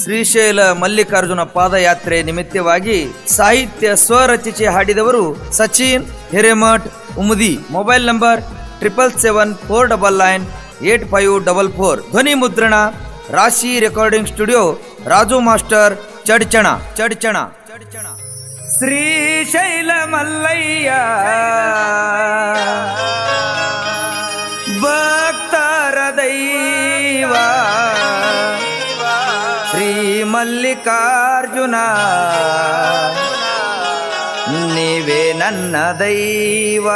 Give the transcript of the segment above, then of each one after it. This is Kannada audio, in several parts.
ಶ್ರೀಶೈಲ ಮಲ್ಲಿಕಾರ್ಜುನ ಪಾದಯಾತ್ರೆ ನಿಮಿತ್ತವಾಗಿ ಸಾಹಿತ್ಯ ಸ್ವರಚಿಸಿ ಹಾಡಿದವರು ಸಚಿನ್ ಹಿರೇಮಠ್ ಉಮದಿ. Mobile number 7774998544. ಧ್ವನಿ ಮುದ್ರಣ Rashi recording studio, Raju master, Chadchan. Srishaila Mallayya ಭಕ್ತರ ದೈವ, ಶ್ರೀ ಮಲ್ಲಿಕಾರ್ಜುನ ನೀವೇ ನನ್ನ ದೈವ.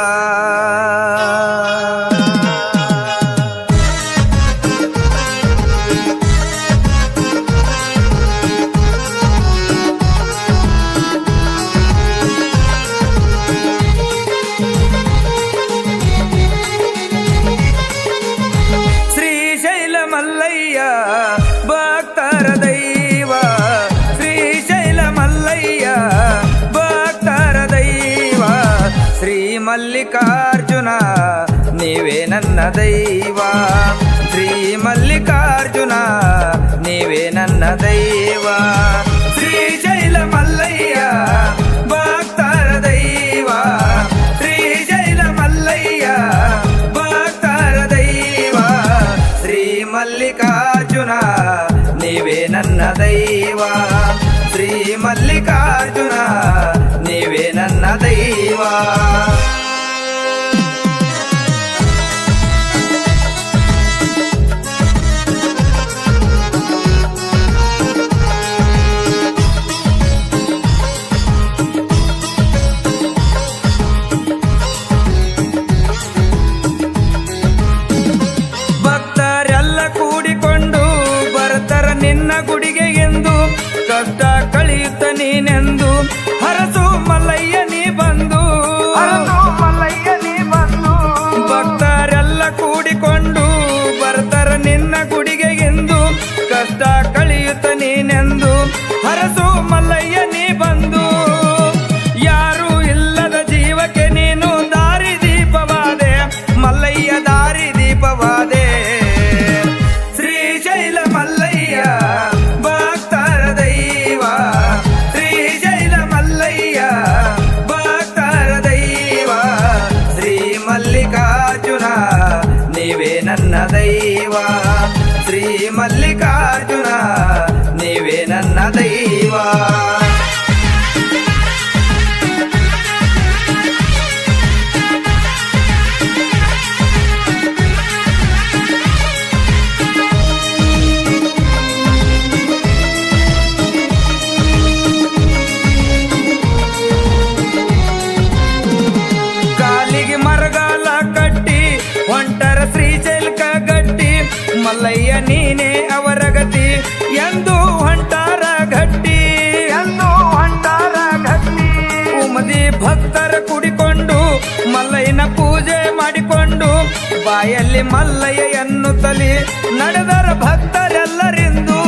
ಶ್ರೀಶೈಲ ಮಲ್ಲಯ್ಯ ಭಕ್ತರ ದೈವ, ಶ್ರೀಶೈಲ ಮಲ್ಲಯ್ಯ ಭಕ್ತರ ದೈವ, ಶ್ರೀ ಮಲ್ಲಿಕಾರ್ಜುನ ನೀವೇ ನನ್ನ ದೈವ, ಶ್ರೀ ಮಲ್ಲಿಕಾರ್ಜುನ ನೀವೇ ನನ್ನ ದೈವ. ಶ್ರೀಶೈಲ ಮಲ್ಲಯ್ಯ ಭಕ್ತರ ದೈವ, ಶ್ರೀಶೈಲ ಮಲ್ಲಯ್ಯ ಭಕ್ತರ ದೈವ, ಶ್ರೀ ಮಲ್ಲಿಕಾರ್ಜುನ ನೀವೇ ನನ್ನ ದೈವ, ಶ್ರೀ ಮಲ್ಲಿಕಾರ್ಜುನ ನೀವೇ ನನ್ನ ದೈವ. ಭಕ್ತರೆಲ್ಲ ಕೂಡಿಕೊಂಡು ಬರ್ತರ ನಿನ್ನ ಗುಡಿಗೆ ಎಂದು, ಕಷ್ಟ ಕಳೆಯುತ್ತ ನೀನೆಂದು ಹರಸು ಮಲ್ಲಯ್ಯ ನೀ ಬಂದು, ಭಕ್ತರೆಲ್ಲ ಕೂಡಿಕೊಂಡು ಬರ್ತರ ನಿನ್ನ ಗುಡಿಗೆ ಎಂದು, ಕಷ್ಟ ಕಳೆಯುತ್ತ ನೀನೆಂದು ಹರಸು ಮಲ್ಲಯ್ಯ ನೀ ಬಂದು. ಯಾರು ಇಲ್ಲದ ಜೀವಕ್ಕೆ ನೀನು ದಾರಿ ದೀಪವಾದೆ ಮಲ್ಲಯ್ಯ, ದಾರಿ ದೀಪವಾದೆ. ಶ್ರೀಶೈಲ ಮಲ್ಲಯ್ಯ ಭಕ್ತರ ದೈವ, ಶ್ರೀಶೈಲ ಮಲ್ಲಯ್ಯ ಭಕ್ತರ ದೈವ, ಶ್ರೀ ಮಲ್ಲಿಕಾರ್ಜುನ ನೀವೇ ನನ್ನ ದೈವ, ಶ್ರೀ ಮಲ್ಲಿಕಾರ್ಜುನ ನೀವೇ ನನ್ನ ದೈವ. ಕಾಲಿಗೆ ಮರಗಾಲ ಕಟ್ಟಿ ಹೊಂಟರ ಶ್ರೀಶೈಲಕ ಗಟ್ಟಿ, ಮಲ್ಲಯ್ಯ ನೀನೇ ಅವರ ಗತಿ ಎಂದು ಹೊಂಟಾರ ಗಟ್ಟಿ, ಉಮದಿ ಭಕ್ತರ ಕುಡಿಕೊಂಡು ಮಲ್ಲಯ್ಯನ ಪೂಜೆ ಮಾಡಿಕೊಂಡು, ಬಾಯಲ್ಲಿ ಮಲ್ಲಯ್ಯ ಎನ್ನುತ್ತಲಿ ನಡೆದರ ಭಕ್ತರೆಲ್ಲರಿಂದು.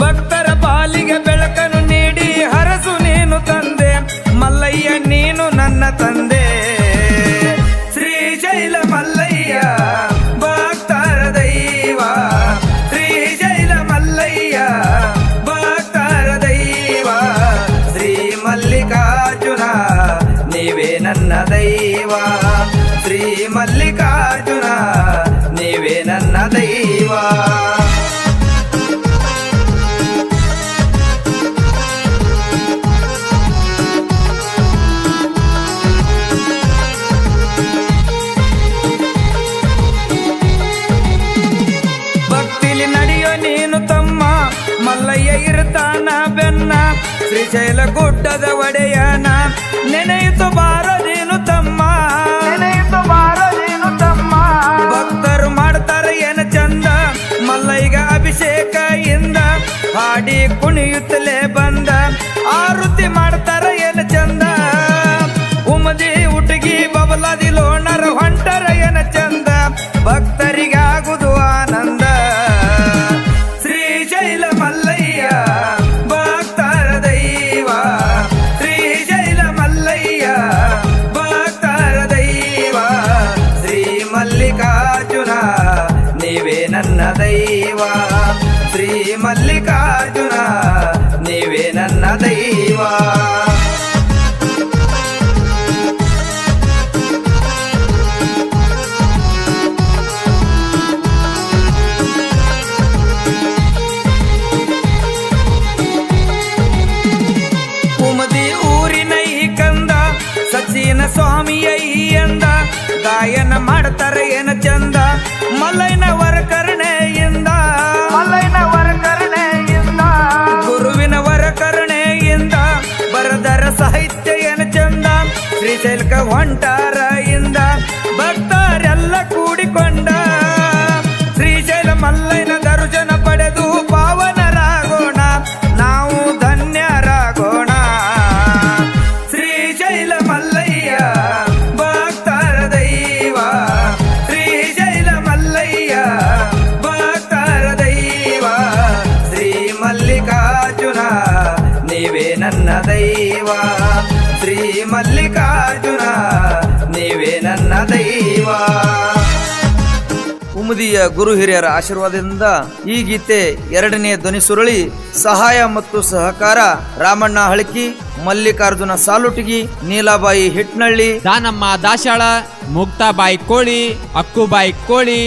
ಭಕ್ತರ ಬಾಲಿಗೆ ಬೆಳಕನ್ನು ನೀಡಿ ಹರಸು ನೀನು ತಂದೆ ಮಲ್ಲಯ್ಯ, ನೀನು ನನ್ನ ತಂದೆ. ಶ್ರೀಶೈಲ ಮಲ್ಲಯ್ಯ ಭಕ್ತರ ದೈವ, ಶ್ರೀಶೈಲ ಮಲ್ಲಯ್ಯ ಭಕ್ತರ ದೈವ, ಶ್ರೀ ಮಲ್ಲಿಕಾರ್ಜುನ ನೀವೇ ನನ್ನ ದೈವ, ಶ್ರೀ ಮಲ್ಲಿಕಾರ್ಜುನ ನೀವೇ ನನ್ನ ದೈವ. ಭಕ್ತಿಲಿ ನಡೆಯೋ ನೀನು ತಮ್ಮ ಮಲ್ಲಯ್ಯ ಇರ್ತಾನ ಬೆನ್ನ, ಶ್ರೀಶೈಲ ಗುಡ್ಡದ ಒಡೆಯನ ನೆನೆಯಿತು ಬಾರದೇನು ತಮ್ಮ, ಭಕ್ತರು ಮಾಡ್ತಾರೆ ಏನ ಚಂದ ಮಲ್ಲಯ್ಯಗ ಅಭಿಷೇಕ ಇಂದ, ಹಾಡಿ ಕುಣಿಯುತ್ತಲೇ ಬಂದ ಆರುತಿ ಮಾಡ್ತಾರ ಏನ ಚಂದ. ಉಮದಿ ಉಟಗಿ ಬಬಲಾದಿ ಲೋಣರ ಹೊಂಟರ ಏನ ಚಂದ, ಭಕ್ತರಿಗಾಗುದು ಆನಂದ. ಶ್ರೀಶೈಲ ಮಲ್ಲಯ್ಯ ಭಕ್ತರ ದೈವ, ಶ್ರೀಶೈಲ ಮಲ್ಲಯ್ಯ ಭಕ್ತರ ದೈವ, ಶ್ರೀ ಮಲ್ಲಿಕಾರ್ಜುನ ನೀವೇ ನನ್ನ ದೈವ, ಶ್ರೀ ಮಲ್ಲಿಕಾರ್ಜುನ ನೀವೇ ನನ್ನ ದೈವ. ಕುಮದಿ ಊರಿನ ಈ ಕಂದ ಸಚಿನ ಸ್ವಾಮಿಯ ಈ ಅಂದ ಗಾಯನ ಮಾಡ್ತಾರೆ ಏನ ಚಂದ ಮಲ್ಲಯ್ಯನವರ ಕರುಣೆಯಿಂದ ಗುರುವಿನವರ ಕರುಣೆಯಿಂದ ಬರದರ ಸಾಹಿತ್ಯ ಏನ ಚಂದ ಶ್ರೀಶೈಲಕ ಹೊಂಟಾರ ಇಂದ ಭಕ್ತರೆಲ್ಲ ಕೂಡಿಕೊಂಡ ಶ್ರೀಶೈಲ ಮಲ್ಲಯ್ಯನ ದರ್ಶನ ಪಡೆದು ಪಾವನರಾಗೋಣ ನಾವು ಧನ್ಯರಾಗೋಣ. ಶ್ರೀಶೈಲ ಮಲ್ಲಯ್ಯ ಭಕ್ತರ ದೈವ, ಶ್ರೀಶೈಲ ಮಲ್ಲಯ್ಯ ಭಕ್ತರ ದೈವ, ಶ್ರೀ ಮಲ್ಲಿಕಾರ್ಜುನ ನೀವೇ ನನ್ನ ದೈವ, ಶ್ರೀ ಮಲ್ಲಿಕಾರ್ಜುನ ನೀವೇ ನನ್ನ ದೈವ. ಕುಮುದಿಯ ಗುರು ಹಿರಿಯರ ಆಶೀರ್ವಾದದಿಂದ ಈ ಗೀತೆ ಎರಡನೇ ಧ್ವನಿ ಸುರುಳಿ ಸಹಾಯ ಮತ್ತು ಸಹಕಾರ ರಾಮಣ್ಣ ಹಳಕಿ, ಮಲ್ಲಿಕಾರ್ಜುನ ಸಾಲುಟಗಿ, ನೀಲಾಬಾಯಿ ಹಿಟ್ನಳ್ಳಿ, ದಾನಮ್ಮ ದಾಶಾಳ, ಮುಕ್ತಾಬಾಯಿ ಕೋಳಿ, ಅಕ್ಕುಬಾಯಿ ಕೋಳಿ.